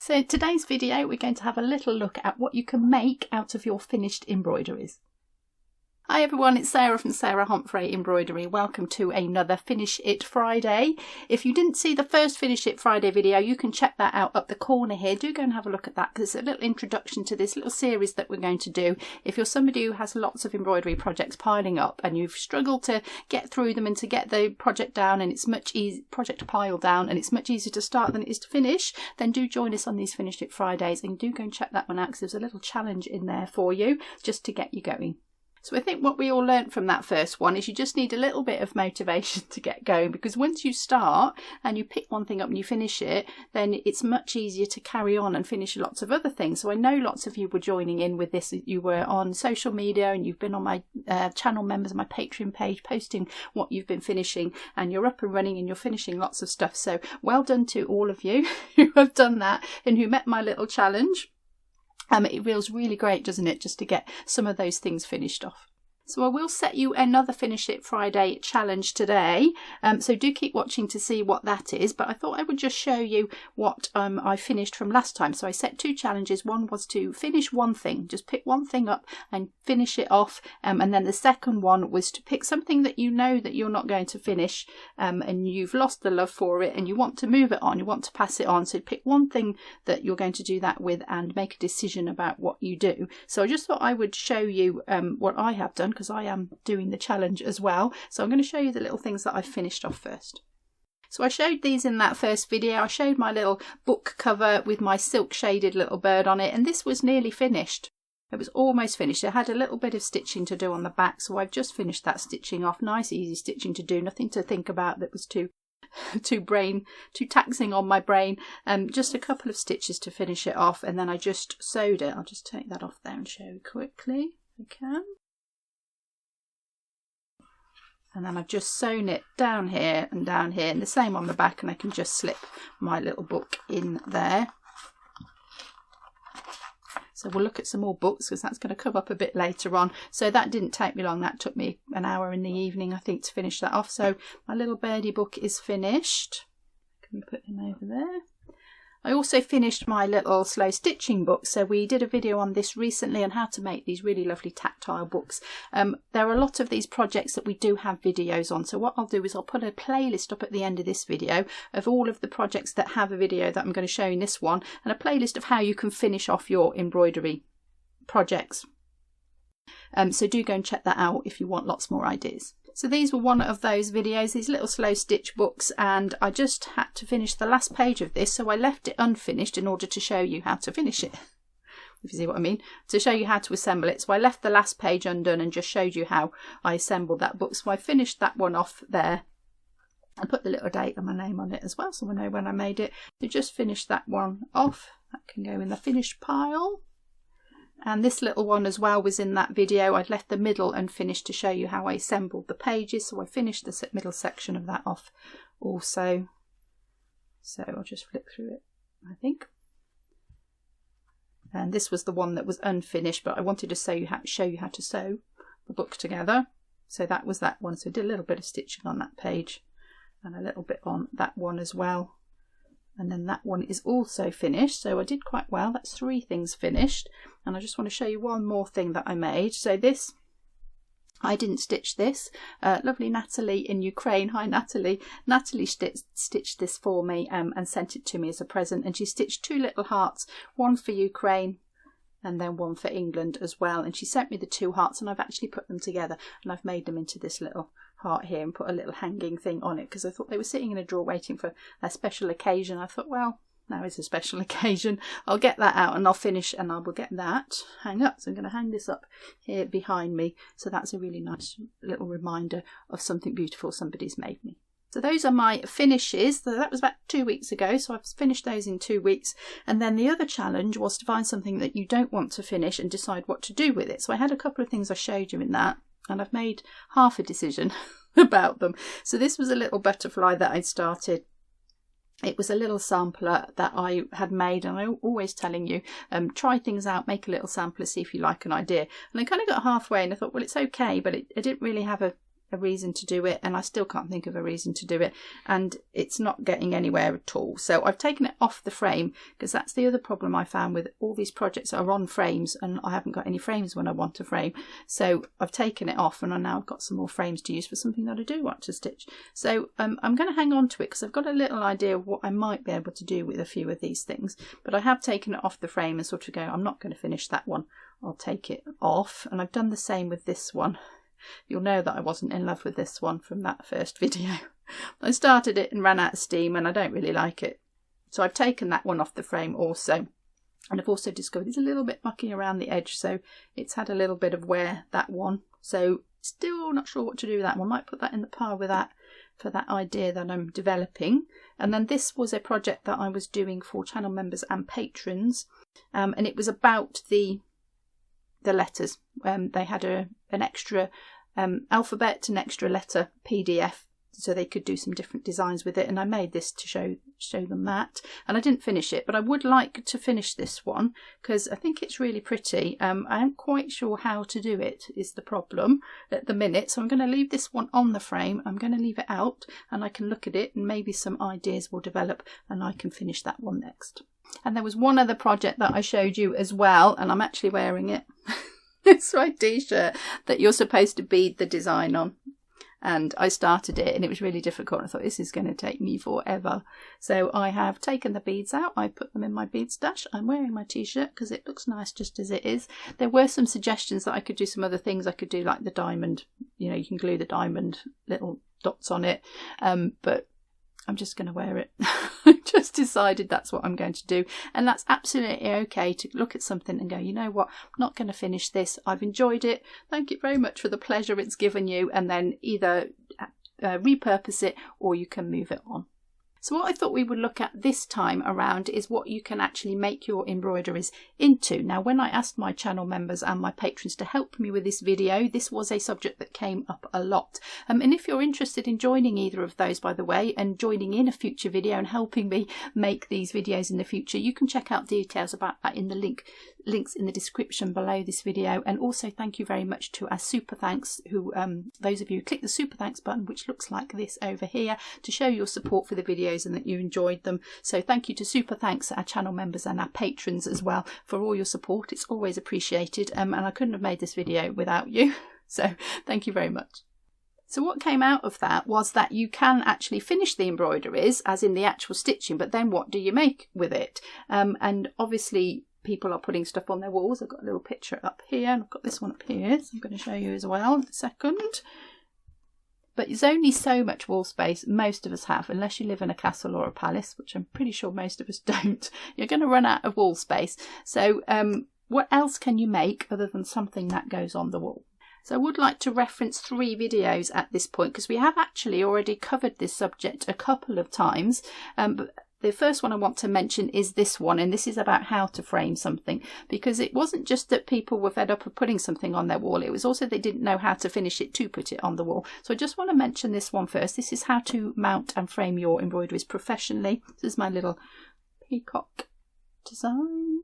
So in today's video we're going to have a little look at what you can make out of your finished embroideries. Hi everyone, it's Sarah from Sarah Homfray Embroidery. Welcome to another Finish It Friday. If you didn't see the first Finish It Friday video, you can check that out up the corner here. Do go and have a look at that because it's a little introduction to this little series that we're going to do. If you're somebody who has lots of embroidery projects piling up and you've struggled to get through them and to get the project down and it's much easier, project pile down, and it's much easier to start than it is to finish, then do join us on these Finish It Fridays and do go and check that one out because there's a little challenge in there for you just to get you going. So I think what we all learnt from that first one is you just need a little bit of motivation to get going, because once you start and you pick one thing up and you finish it, then it's much easier to carry on and finish lots of other things. So I know lots of you were joining in with this. You were on social media and you've been on my channel members, my Patreon page, posting what you've been finishing, and you're up and running and you're finishing lots of stuff. So well done to all of you who have done that and who met my little challenge. It feels really great, doesn't it, just to get some of those things finished off. So I will set you another Finish It Friday challenge today, so do keep watching to see what that is, but I thought I would just show you what I finished from last time. So I set two challenges. One was to finish one thing, just pick one thing up and finish it off, and then the second one was to pick something that you know that you're not going to finish, and you've lost the love for it and you want to move it on, you want to pass it on. So pick one thing that you're going to do that with and make a decision about what you do. So I just thought I would show you what I have done, because I am doing the challenge as well. So I'm going to show you the little things that I've finished off first. So I showed these in that first video. I showed my little book cover with my silk shaded little bird on it, and this was nearly finished. It was almost finished. It had a little bit of stitching to do on the back, so I've just finished that stitching off. Nice easy stitching to do, nothing to think about that was too taxing on my brain. Just a couple of stitches to finish it off, and then I just sewed it. I'll just take that off there and show you quickly if I can. And then I've just sewn it down here and the same on the back, and I can just slip my little book in there. So we'll look at some more books because that's going to come up a bit later on. So that didn't take me long. That took me an hour in the evening, I think, to finish that off. So my little birdie book is finished. Can we put him over there? I also finished my little slow stitching book. So we did a video on this recently on how to make these really lovely tactile books. There are a lot of these projects that we do have videos on. So what I'll do is I'll put a playlist up at the end of this video of all of the projects that have a video that I'm going to show you in this one, and a playlist of how you can finish off your embroidery projects. So do go and check that out if you want lots more ideas. So these were one of those videos, these little slow stitch books, and I just had to finish the last page of this, so I left it unfinished in order to show you how to finish it, if you see what I mean, to show you how to assemble it. So I left the last page undone and just showed you how I assembled that book. So I finished that one off there and put the little date and my name on it as well, so I know when I made it. So just finish that one off. That can go in the finished pile. And this little one as well was in that video. I'd left the middle unfinished to show you how I assembled the pages. So I finished the middle section of that off also. So I'll just flip through it, I think. And this was the one that was unfinished, but I wanted to show you how to sew the book together. So that was that one. So I did a little bit of stitching on that page and a little bit on that one as well. And then that one is also finished, so I did quite well. That's three things finished, and I just want to show you one more thing that I made. So this, I didn't stitch this. Lovely Natalie in Ukraine, hi Natalie. Natalie stitched this for me and sent it to me as a present, and she stitched two little hearts, one for Ukraine and then one for England as well, and she sent me the two hearts, and I've actually put them together and I've made them into this little heart here and put a little hanging thing on it because I thought they were sitting in a drawer waiting for a special occasion. I thought, well, now is a special occasion, I'll get that out and I'll finish and I will get that hang up. So I'm going to hang this up here behind me, so that's a really nice little reminder of something beautiful somebody's made me. So those are my finishes. So that was about 2 weeks ago, so I've finished those in 2 weeks. And then the other challenge was to find something that you don't want to finish and decide what to do with it. So I had a couple of things I showed you in that, and I've made half a decision about them. So this was a little butterfly that I'd started. It was a little sampler that I had made, and I'm always telling you, try things out, make a little sampler, see if you like an idea. And I kind of got halfway and I thought, well, it's okay, but I didn't really have a a reason to do it, and I still can't think of a reason to do it, and it's not getting anywhere at all. So I've taken it off the frame, because that's the other problem I found with all these projects that are on frames, and I haven't got any frames when I want a frame. So I've taken it off, and I now got some more frames to use for something that I do want to stitch. So I'm going to hang on to it because I've got a little idea of what I might be able to do with a few of these things, but I have taken it off the frame and sort of go, I'm not going to finish that one, I'll take it off. And I've done the same with this one. You'll know that I wasn't in love with this one from that first video. I started it and ran out of steam, and I don't really like it. So I've taken that one off the frame also. And I've also discovered it's a little bit mucky around the edge, so it's had a little bit of wear, that one. So still not sure what to do with that one. Might put that in the pile with that for that idea that I'm developing. And then this was a project that I was doing for channel members and patrons, and it was about the letters. They had an extra alphabet, an extra letter PDF, so they could do some different designs with it, and I made this to show them that. And I didn't finish it, but I would like to finish this one because I think it's really pretty. I am quite sure how to do it is the problem at the minute, so I'm going to leave this one on the frame. I'm going to leave it out, and I can look at it, and maybe some ideas will develop, and I can finish that one next. And there was one other project that I showed you as well, and I'm actually wearing it. It's my t-shirt that you're supposed to bead the design on. And I started it, and it was really difficult. I thought, this is going to take me forever. So I have taken the beads out. I put them in my bead stash. I'm wearing my t-shirt because it looks nice just as it is. There were some suggestions that I could do some other things. I could do like the diamond, you know, you can glue the diamond little dots on it. But I'm just going to wear it. I just decided that's what I'm going to do, and that's absolutely okay to look at something and go, you know what, I'm not going to finish this. I've enjoyed it. Thank you very much for the pleasure it's given you, and then either repurpose it or you can move it on. So what I thought we would look at this time around is what you can actually make your embroideries into. Now, when I asked my channel members and my patrons to help me with this video, this was a subject that came up a lot. And if you're interested in joining either of those, by the way, and joining in a future video and helping me make these videos in the future, you can check out details about that in the links in the description below this video. And also thank you very much to our super thanks, who those of you who click the super thanks button, which looks like this over here, to show your support for the videos and that you enjoyed them. So thank you to super thanks, our channel members and our patrons as well, for all your support. It's always appreciated, and I couldn't have made this video without you, so thank you very much. So what came out of that was that you can actually finish the embroideries, as in the actual stitching, but then what do you make with it? And obviously people are putting stuff on their walls. I've got a little picture up here, and I've got this one up here, so I'm going to show you as well in a second. But it's only so much wall space most of us have, unless you live in a castle or a palace, which I'm pretty sure most of us don't. You're going to run out of wall space. So what else can you make other than something that goes on the wall? So I would like to reference 3 videos at this point, because we have actually already covered this subject a couple of times. But the first one I want to mention is this one, and this is about how to frame something, because it wasn't just that people were fed up of putting something on their wall, it was also they didn't know how to finish it to put it on the wall. So I just want to mention this one first. This is how to mount and frame your embroideries professionally. This is my little peacock design.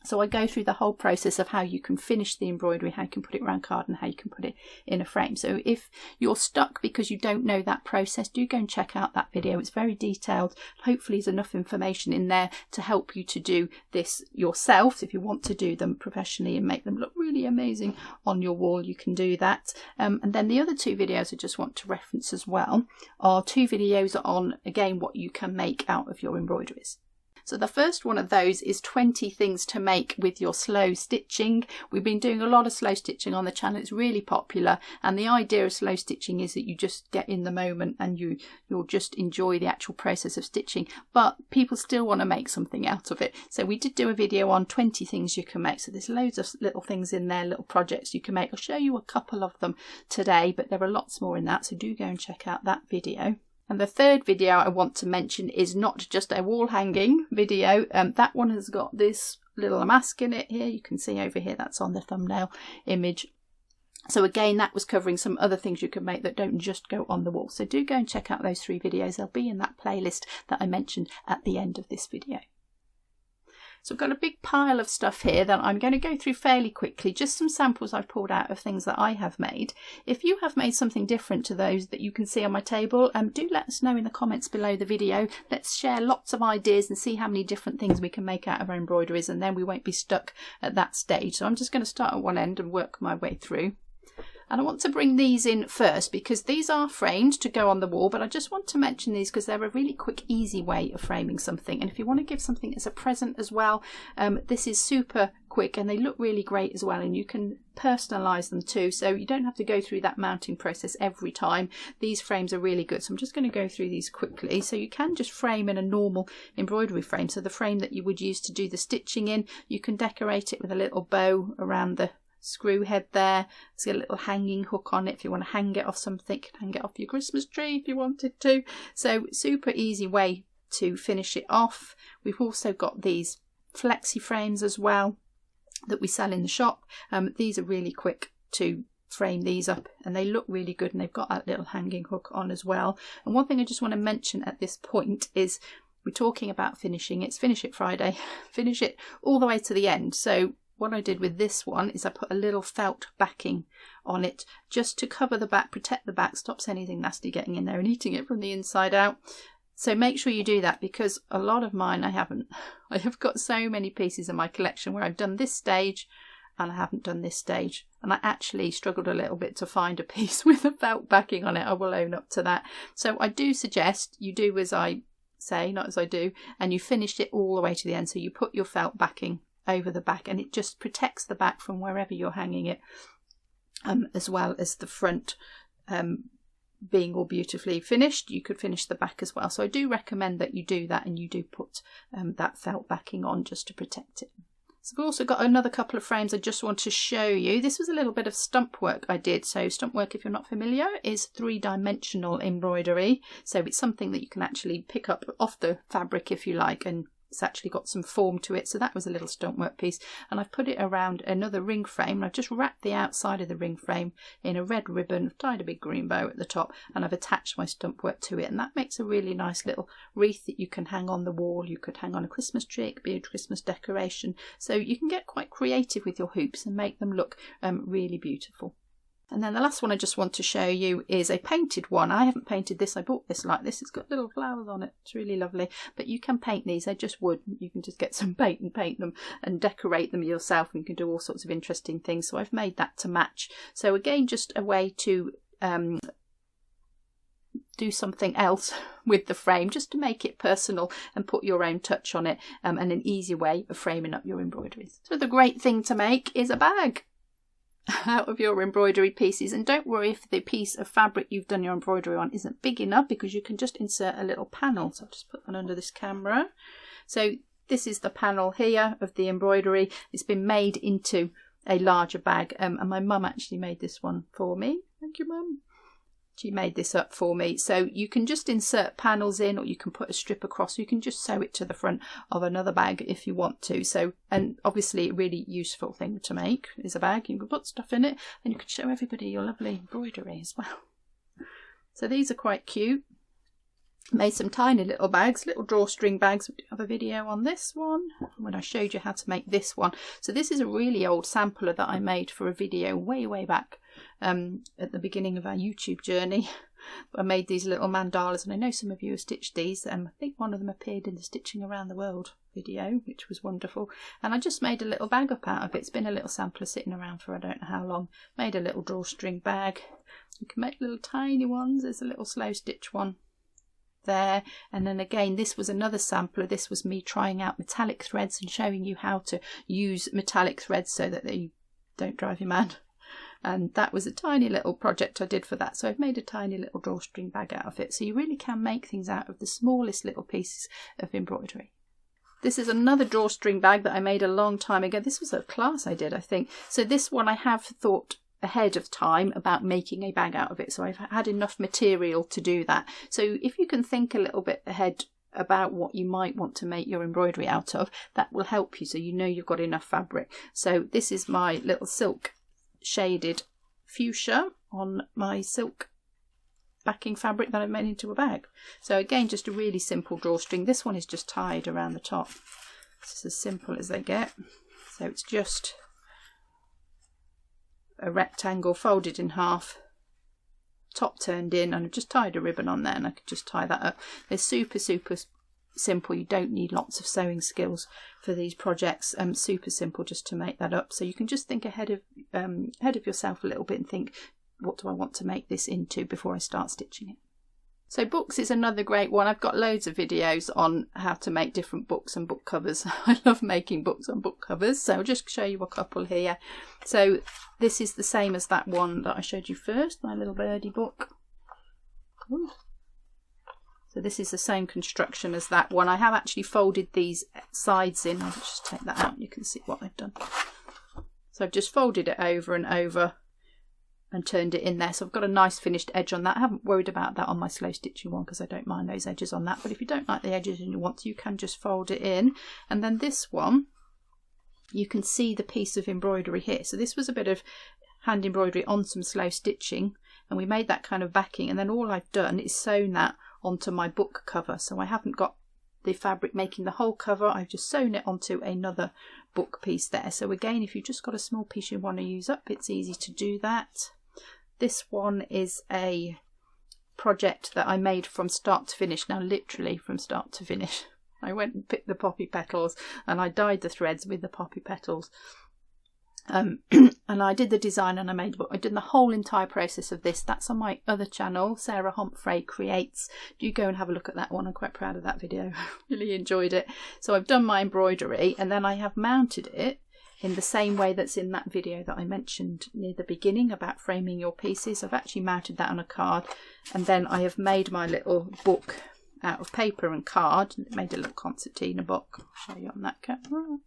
So I go through the whole process of how you can finish the embroidery, how you can put it around card, and how you can put it in a frame. So if you're stuck because you don't know that process, do go and check out that video. It's very detailed. Hopefully there's enough information in there to help you to do this yourself. If you want to do them professionally and make them look really amazing on your wall, you can do that. And then the other 2 videos I just want to reference as well are 2 videos on, again, what you can make out of your embroideries. So the first one of those is 20 things to make with your slow stitching. We've been doing a lot of slow stitching on the channel. It's really popular, and the idea of slow stitching is that you just get in the moment and you'll just enjoy the actual process of stitching, but people still want to make something out of it. So we did do a video on 20 things you can make. So there's loads of little things in there, little projects you can make. I'll show you a couple of them today, but there are lots more in that, so do go and check out that video. And the third video I want to mention is not just a wall hanging video. That one has got this little mask in it here. You can see over here, that's on the thumbnail image. So again, that was covering some other things you can make that don't just go on the wall. So do go and check out those 3 videos. They'll be in that playlist that I mentioned at the end of this video. So I've got a big pile of stuff here that I'm going to go through fairly quickly, just some samples I've pulled out of things that I have made. If you have made something different to those that you can see on my table, do let us know in the comments below the video. Let's share lots of ideas and see how many different things we can make out of our embroideries, and then we won't be stuck at that stage. So I'm just going to start at one end and work my way through. And I want to bring these in first because these are framed to go on the wall, but I just want to mention these because they're a really quick, easy way of framing something. And if you want to give something as a present as well, this is super quick and they look really great as well, and you can personalize them too, so you don't have to go through that mounting process every time. These frames are really good, so I'm just going to go through these quickly. So you can just frame in a normal embroidery frame, so the frame that you would use to do the stitching in, you can decorate it with a little bow around the screw head there. It's got a little hanging hook on it if you want to hang it off something. You can hang it off your Christmas tree if you wanted to. So super easy way to finish it off. We've also got these flexi frames as well that we sell in the shop. These are really quick to frame these up and they look really good, and they've got that little hanging hook on as well. And one thing I just want to mention at this point is we're talking about finishing. It's Finish It Friday. Finish it all the way to the end. So what I did with this one is I put a little felt backing on it just to cover the back, protect the back, stops anything nasty getting in there and eating it from the inside out. So make sure you do that, because a lot of mine I haven't. I have got so many pieces in my collection where I've done this stage and I haven't done this stage, and I actually struggled a little bit to find a piece with a felt backing on it. I will own up to that. So I do suggest you do as I say, not as I do, and you finish it all the way to the end. So you put your felt backing over the back and it just protects the back from wherever you're hanging it, as well as the front being all beautifully finished. You could finish the back as well, so I do recommend that you do that and you do put that felt backing on just to protect it. So I've also got another couple of frames I just want to show you. This was a little bit of stump work I did. So stump work, if you're not familiar, is three-dimensional embroidery, so it's something that you can actually pick up off the fabric if you like, and it's actually got some form to it. So that was a little stump work piece, and I've put it around another ring frame, and I've just wrapped the outside of the ring frame in a red ribbon, I've tied a big green bow at the top, and I've attached my stump work to it, and that makes a really nice little wreath that you can hang on the wall. You could hang on a Christmas tree, it could be a Christmas decoration, so you can get quite creative with your hoops and make them look really beautiful. And then the last one I just want to show you is a painted one. I haven't painted this, I bought this like this. It's got little flowers on it, it's really lovely. But you can paint these, they're just wood. You can just get some paint and paint them and decorate them yourself, and you can do all sorts of interesting things. So I've made that to match. So again, just a way to do something else with the frame, just to make it personal and put your own touch on it, and an easy way of framing up your embroideries. So the great thing to make is a bag out of your embroidery pieces. And don't worry if the piece of fabric you've done your embroidery on isn't big enough, because you can just insert a little panel. So I'll just put that under this camera. So this is the panel here of the embroidery. It's been made into a larger bag, and my mum actually made this one for me. Thank you, Mum. She made this up for me. So you can just insert panels in, or you can put a strip across, you can just sew it to the front of another bag if you want to. So, and obviously a really useful thing to make is a bag. You can put stuff in it and you can show everybody your lovely embroidery as well. So these are quite cute. Made some tiny little bags, little drawstring bags. We do have a video on this one when I showed you how to make this one. So this is a really old sampler that I made for a video way back at the beginning of our YouTube journey. I made these little mandalas, and I know some of you have stitched these. I think one of them appeared in the Stitching Around the World video, which was wonderful. And I just made a little bag up out of it. It's been a little sampler sitting around for I don't know how long. Made a little drawstring bag. You can make little tiny ones. There's a little slow stitch one there, and then again this was another sampler. This was me trying out metallic threads and showing you how to use metallic threads so that they don't drive you mad, and that was a tiny little project I did for that. So I've made a tiny little drawstring bag out of it. So you really can make things out of the smallest little pieces of embroidery. This is another drawstring bag that I made a long time ago. This was a class I did, I think. So this one I have thought ahead of time about making a bag out of it, so I've had enough material to do that. So if you can think a little bit ahead about what you might want to make your embroidery out of, that will help you, so you know you've got enough fabric. So this is my little silk shaded fuchsia on my silk backing fabric that I've made into a bag. So again, just a really simple drawstring. This one is just tied around the top It's as simple as they get. So it's just a rectangle folded in half, top turned in, and I've just tied a ribbon on there, and I could just tie that up. They're super simple. You don't need lots of sewing skills for these projects. Super simple just to make that up. So you can just think ahead of yourself a little bit and think, what do I want to make this into before I start stitching it? So books is another great one. I've got loads of videos on how to make different books and book covers. I love making books and book covers, so I'll just show you a couple here. So this is the same as that one that I showed you first, my little birdie book. Ooh. So this is the same construction as that one. I have actually folded these sides in. I'll just take that out and you can see what I've done. So I've just folded it over and over and turned it in there. So I've got a nice finished edge on that. I haven't worried about that on my slow stitching one because I don't mind those edges on that. But if you don't like the edges and you want to, you can just fold it in. And then this one, you can see the piece of embroidery here. So this was a bit of hand embroidery on some slow stitching, and we made that kind of backing, and then all I've done is sewn that onto my book cover. So I haven't got the fabric making the whole cover, I've just sewn it onto another book piece there. So again, if you've just got a small piece you want to use up, it's easy to do that. This one is a project that I made from start to finish. Now literally from start to finish. I went and picked the poppy petals and I dyed the threads with the poppy petals. And I did the design and I made the book. I did the whole entire process of this. That's on my other channel, Sarah Homfray Creates. Do go and have a look at that one. I'm quite proud of that video. Really enjoyed it. So I've done my embroidery and then I have mounted it in the same way that's in that video that I mentioned near the beginning about framing your pieces. I've actually mounted that on a card, and then I have made my little book out of paper and card. Made a little concertina book. I'll show you on that camera.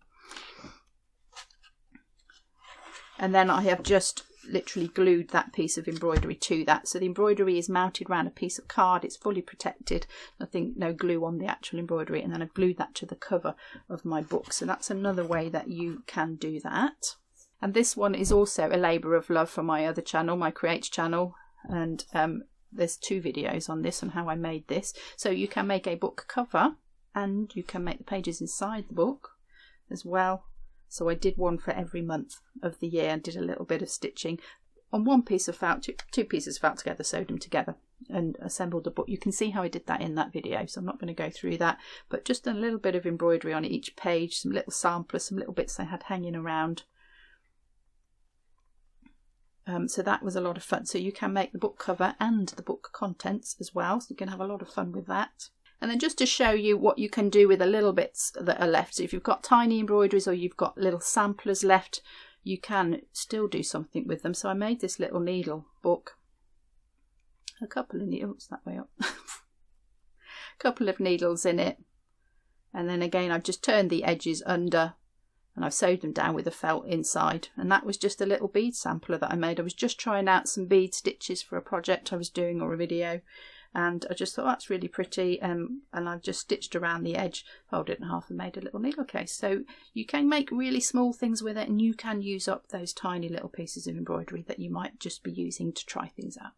And then I have just literally glued that piece of embroidery to that. So the embroidery is mounted around a piece of card. It's fully protected. No glue on the actual embroidery. And then I've glued that to the cover of my book. So that's another way that you can do that. And this one is also a labour of love for my other channel, my Creates channel. And there's 2 videos on this and how I made this. So you can make a book cover and you can make the pages inside the book as well. So I did one for every month of the year and did a little bit of stitching on one piece of felt, 2 pieces of felt together, sewed them together and assembled a book. You can see how I did that in that video, so I'm not going to go through that, but just a little bit of embroidery on each page, some little samplers, some little bits I had hanging around. So that was a lot of fun. So you can make the book cover and the book contents as well, so you can have a lot of fun with that. And then just to show you what you can do with the little bits that are left. So if you've got tiny embroideries or you've got little samplers left, you can still do something with them. So I made this little needle book. A couple of needles, that way up. A couple of needles in it. And then again, I've just turned the edges under and I've sewed them down with the felt inside. And that was just a little bead sampler that I made. I was just trying out some bead stitches for a project I was doing or a video. And I just thought, that's really pretty, and I've just stitched around the edge, folded it in half and made a little needle case. So you can make really small things with it, and you can use up those tiny little pieces of embroidery that you might just be using to try things out.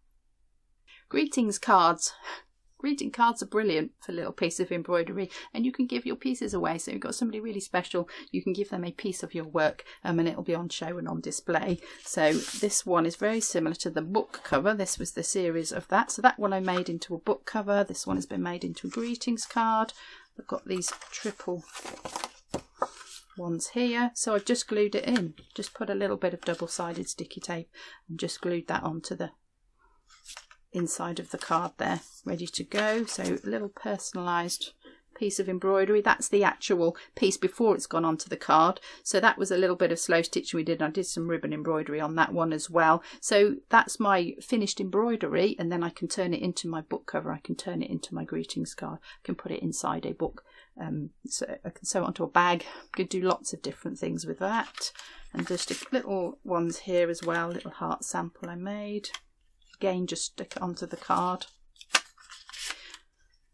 Greetings cards. Greeting cards are brilliant for little pieces of embroidery, and you can give your pieces away. So you've got somebody really special, you can give them a piece of your work and it'll be on show and on display. So this one is very similar to the book cover. This was the series of that. So that one I made into a book cover. This one has been made into a greetings card. I've got these triple ones here. So I've just glued it in. Just put a little bit of double-sided sticky tape and just glued that onto the inside of the card there, ready to go. So a little personalized piece of embroidery. That's the actual piece before it's gone onto the card. So that was a little bit of slow stitching we did. I did some ribbon embroidery on that one as well. So that's my finished embroidery, and then I can turn it into my book cover. I can turn it into my greetings card. I can put it inside a book. So I can sew it onto a bag. I could do lots of different things with that. And just little ones here as well, little heart sample I made. Again, just stick it onto the card.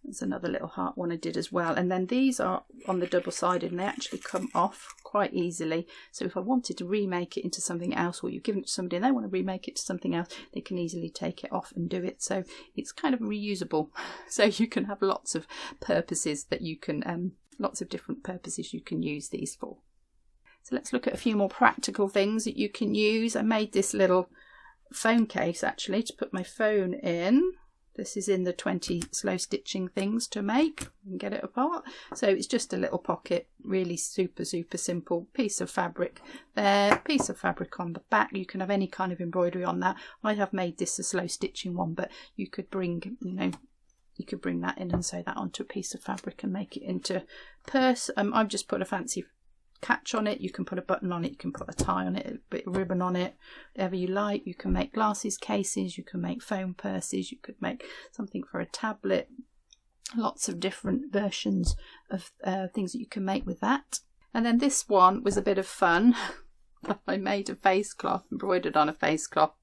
There's another little heart one I did as well. And then these are on the double-sided and they actually come off quite easily. So if I wanted to remake it into something else, or you've given it to somebody and they want to remake it to something else, they can easily take it off and do it. So it's kind of reusable. So you can have lots of purposes that you can lots of different purposes you can use these for. So let's look at a few more practical things that you can use. I made this little phone case actually to put my phone in. This is in the 20 slow stitching things to make and get it apart. So it's just a little pocket, really super simple piece of fabric there, piece of fabric on the back. You can have any kind of embroidery on that. I have made this a slow stitching one, but you could bring, you could bring that in and sew that onto a piece of fabric and make it into purse. I've just put a fancy catch on it. You can put a button on it, you can put a tie on it, a bit of ribbon on it, whatever you like. You can make glasses cases, you can make foam purses, you could make something for a tablet. Lots of different versions of things that you can make with that. And then this one was a bit of fun. I made a face cloth, embroidered on a face cloth.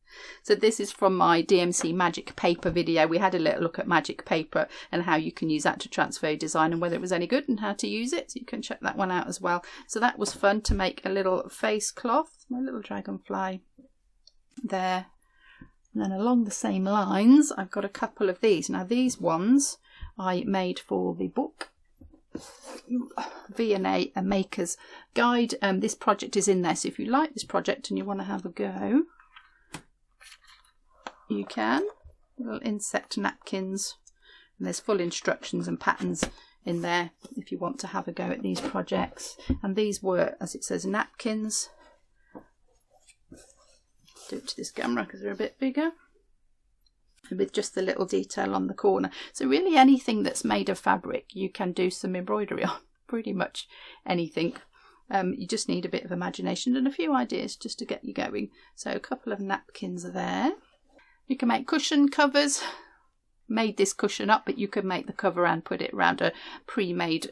So this is from my DMC magic paper video. We had a little look at magic paper and how you can use that to transfer design and whether it was any good and how to use it. So you can check that one out as well. So that was fun to make a little face cloth, my little dragonfly there. And then along the same lines, I've got a couple of these. Now these ones I made for the book, V&A, a Maker's Guide. This project is in there, so if you like this project and you want to have a go, you can. Little insect napkins, and there's full instructions and patterns in there if you want to have a go at these projects. And these were, as it says, napkins. Do it to this camera because they're a bit bigger, with just the little detail on the corner. So really anything that's made of fabric you can do some embroidery on, pretty much anything. You just need a bit of imagination and a few ideas just to get you going. So a couple of napkins are there. You can make cushion covers. Made this cushion up, but you could make the cover and put it around a pre-made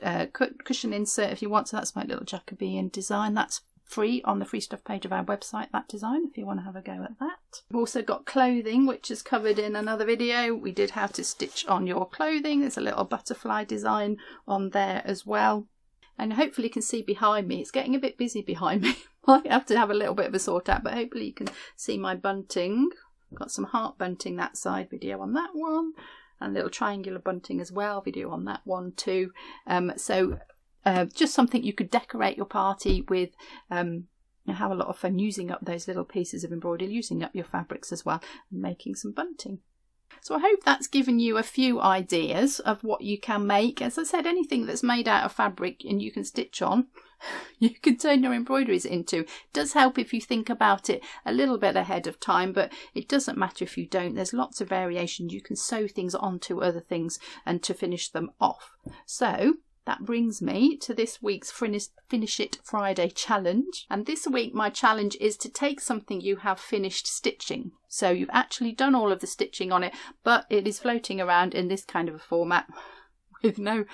cushion insert if you want. So that's my little Jacobean design. That's free on the free stuff page of our website, that design, if you want to have a go at that. We've also got clothing, which is covered in another video. We did how to stitch on your clothing. There's a little butterfly design on there as well. And hopefully you can see behind me, it's getting a bit busy behind me. Might have to have a little bit of a sort out, but hopefully you can see my bunting. Got some heart bunting that side, video on that one, and a little triangular bunting as well, video on that one too. Just something you could decorate your party with, have a lot of fun using up those little pieces of embroidery, using up your fabrics as well, and making some bunting. So I hope that's given you a few ideas of what you can make. As I said, anything that's made out of fabric and you can stitch on, you can turn your embroideries into. It does help if you think about it a little bit ahead of time, but it doesn't matter if you don't. There's lots of variations. You can sew things onto other things and to finish them off. So that brings me to this week's Finish It Friday challenge. And this week my challenge is to take something you have finished stitching. So you've actually done all of the stitching on it, but it is floating around in this kind of a format with no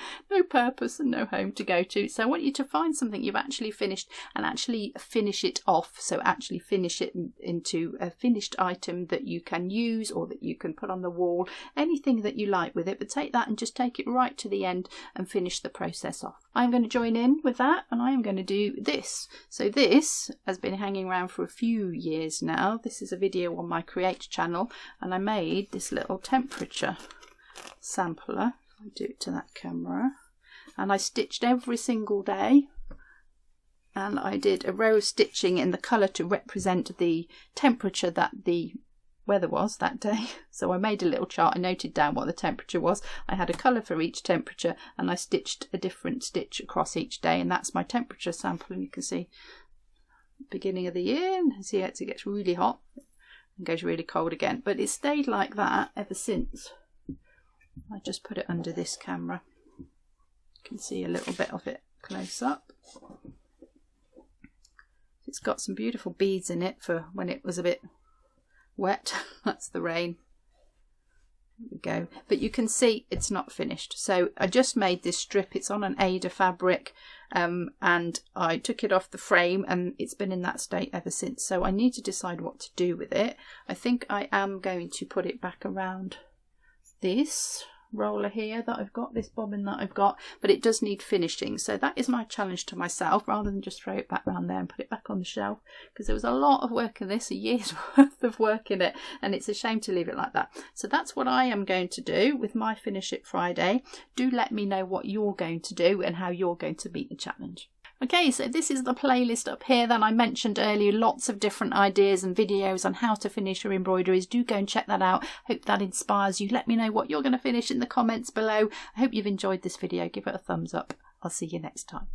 purpose and no home to go to. So I want you to find something you've actually finished and actually finish it off. So actually finish it into a finished item that you can use or that you can put on the wall, anything that you like with it, but take that and just take it right to the end and finish the process off. I'm going to join in with that and I am going to do this. So this has been hanging around for a few years now. This is a video on my Create channel and I made this little temperature sampler. I do it to that camera, and I stitched every single day, and I did a row of stitching in the colour to represent the temperature that the weather was that day. So I made a little chart, I noted down what the temperature was, I had a colour for each temperature, and I stitched a different stitch across each day, and that's my temperature sample. And you can see beginning of the year, and see it gets really hot and goes really cold again, but it stayed like that ever since. I just put it under this camera. You can see a little bit of it close up. It's got some beautiful beads in it for when it was a bit wet. That's the rain. There we go. But you can see it's not finished. So I just made this strip. It's on an Ada fabric, and I took it off the frame and it's been in that state ever since. So I need to decide what to do with it. I think I am going to put it back around this roller here that I've got, this bobbin that I've got, but it does need finishing. So that is my challenge to myself, rather than just throw it back round there and put it back on the shelf, because there was a lot of work in this, a year's worth of work in it, and it's a shame to leave it like that. So that's what I am going to do with my Finish It Friday. Do let me know what you're going to do and how you're going to beat the challenge. Okay, so this is the playlist up here that I mentioned earlier. Lots of different ideas and videos on how to finish your embroideries. Do go and check that out. Hope that inspires you. Let me know what you're going to finish in the comments below. I hope you've enjoyed this video. Give it a thumbs up. I'll see you next time.